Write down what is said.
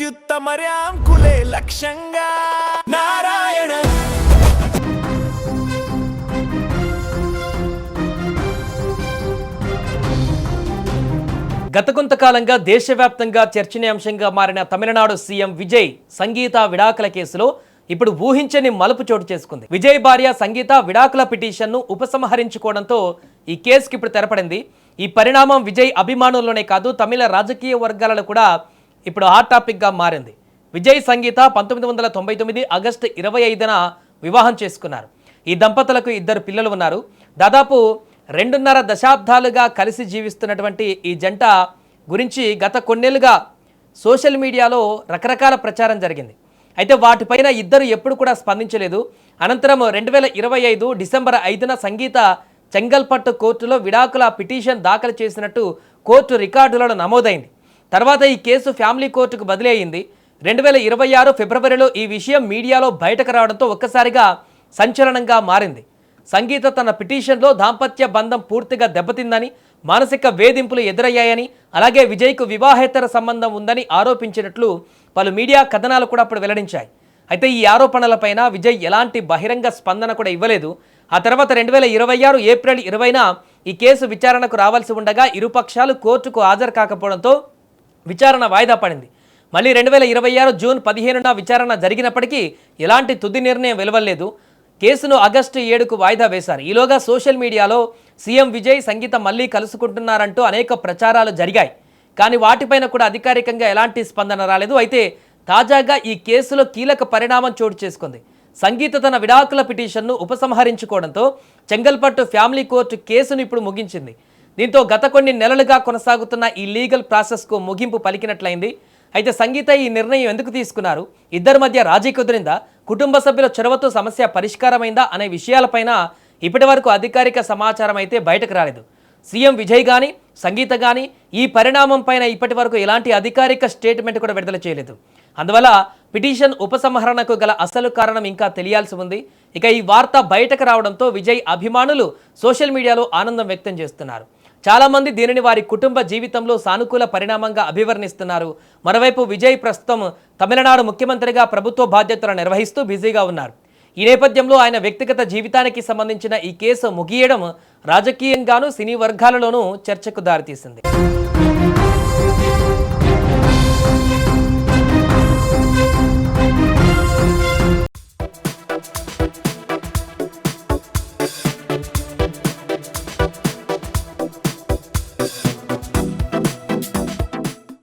అత్యుత్తమర్యాం కులే లక్ష్యంగా నారాయణ గత కొంతకాలంగా దేశవ్యాప్తంగా చర్చనీయాంశంగా మారిన తమిళనాడు సీఎం విజయ్ సంగీత విడాకుల కేసులో ఇప్పుడు ఊహించని మలుపు చోటు చేసుకుంది. విజయ్ భార్య సంగీత విడాకుల పిటిషన్ను ఉపసంహరించుకోవడంతో ఈ కేసుకి ఇప్పుడు తెరపడింది. ఈ పరిణామం విజయ్ అభిమానుల్లోనే కాదు తమిళ రాజకీయ వర్గాలలో కూడా ఇప్పుడు హాట్ టాపిక్గా మారింది. విజయ్ సంగీత 1999 ఆగస్టు 25న వివాహం చేసుకున్నారు. ఈ దంపతులకు 2 పిల్లలు ఉన్నారు. దాదాపు 2.5 దశాబ్దాలుగా కలిసి జీవిస్తున్నటువంటి ఈ జంట గురించి గత కొన్నేళ్లుగా సోషల్ మీడియాలో రకరకాల ప్రచారం జరిగింది. అయితే వాటిపైన ఇద్దరు ఎప్పుడు కూడా స్పందించలేదు. అనంతరం 2025 డిసెంబర్ 5న సంగీత చెంగల్పట్టు కోర్టులో విడాకుల పిటిషన్ దాఖలు చేసినట్టు కోర్టు రికార్డులలో నమోదైంది. తర్వాత ఈ కేసు ఫ్యామిలీ కోర్టుకు బదిలీ అయింది. 2026 ఫిబ్రవరిలో ఈ విషయం మీడియాలో బయటకు రావడంతో ఒక్కసారిగా సంచలనంగా మారింది. సంగీత తన పిటిషన్లో దాంపత్య బంధం పూర్తిగా దెబ్బతిందని, మానసిక వేధింపులు ఎదురయ్యాయని, అలాగే విజయ్కు వివాహేతర సంబంధం ఉందని ఆరోపించినట్లు పలు మీడియా కథనాలు కూడా అప్పుడు వెల్లడించాయి. అయితే ఈ ఆరోపణలపైన విజయ్ ఎలాంటి బహిరంగ స్పందన కూడా ఇవ్వలేదు. ఆ తర్వాత 2026 ఏప్రిల్ 20న ఈ కేసు విచారణకు రావాల్సి ఉండగా ఇరుపక్షాలు కోర్టుకు హాజరు కాకపోవడంతో విచారణ వాయిదా పడింది. మళ్ళీ 2026 జూన్ 15న విచారణ జరిగినప్పటికీ ఎలాంటి తుది నిర్ణయం వెలువడలేదు. కేసును ఆగస్టు 7కు వాయిదా వేశారు. ఈలోగా సోషల్ మీడియాలో సీఎం విజయ్ సంగీత మళ్ళీ కలుసుకుంటున్నారంటూ అనేక ప్రచారాలు జరిగాయి. కానీ వాటిపైన కూడా అధికారికంగా ఎలాంటి స్పందన రాలేదు. అయితే తాజాగా ఈ కేసులో కీలక పరిణామం చోటు చేసుకుంది. సంగీత తన విడాకుల పిటిషన్ను ఉపసంహరించుకోవడంతో చెంగల్పట్టు ఫ్యామిలీ కోర్టు కేసును ఇప్పుడు ముగించింది. దీంతో గత కొన్ని నెలలుగా కొనసాగుతున్న ఈ లీగల్ ప్రాసెస్కు ముగింపు పలికినట్లయింది. అయితే సంగీత ఈ నిర్ణయం ఎందుకు తీసుకున్నారు, ఇద్దరి మధ్య రాజీ కుదిరిందా, కుటుంబ సభ్యుల చొరవతో సమస్య పరిష్కారమైందా అనే విషయాలపైన ఇప్పటి వరకు అధికారిక సమాచారం అయితే బయటకు రాలేదు. సీఎం విజయ్ కానీ సంగీత కానీ ఈ పరిణామం పైన ఇప్పటి వరకు ఎలాంటి అధికారిక స్టేట్మెంట్ కూడా విడుదల చేయలేదు. అందువల్ల పిటిషన్ ఉపసంహరణకు గల అసలు కారణం ఇంకా తెలియాల్సి ఉంది. ఇక ఈ వార్త బయటకు రావడంతో విజయ్ అభిమానులు సోషల్ మీడియాలో ఆనందం వ్యక్తం చేస్తున్నారు. చాలామంది దీనిని వారి కుటుంబ జీవితంలో సానుకూల పరిణామంగా అభివర్ణిస్తున్నారు. మరోవైపు విజయ్ ప్రస్తుతం తమిళనాడు ముఖ్యమంత్రిగా ప్రభుత్వ బాధ్యతలు నిర్వహిస్తూ బిజీగా ఉన్నారు. ఈ నేపథ్యంలో ఆయన వ్యక్తిగత జీవితానికి సంబంధించిన ఈ కేసు ముగియడం రాజకీయంగానూ సినీ వర్గాలలోనూ చర్చకు దారితీసింది.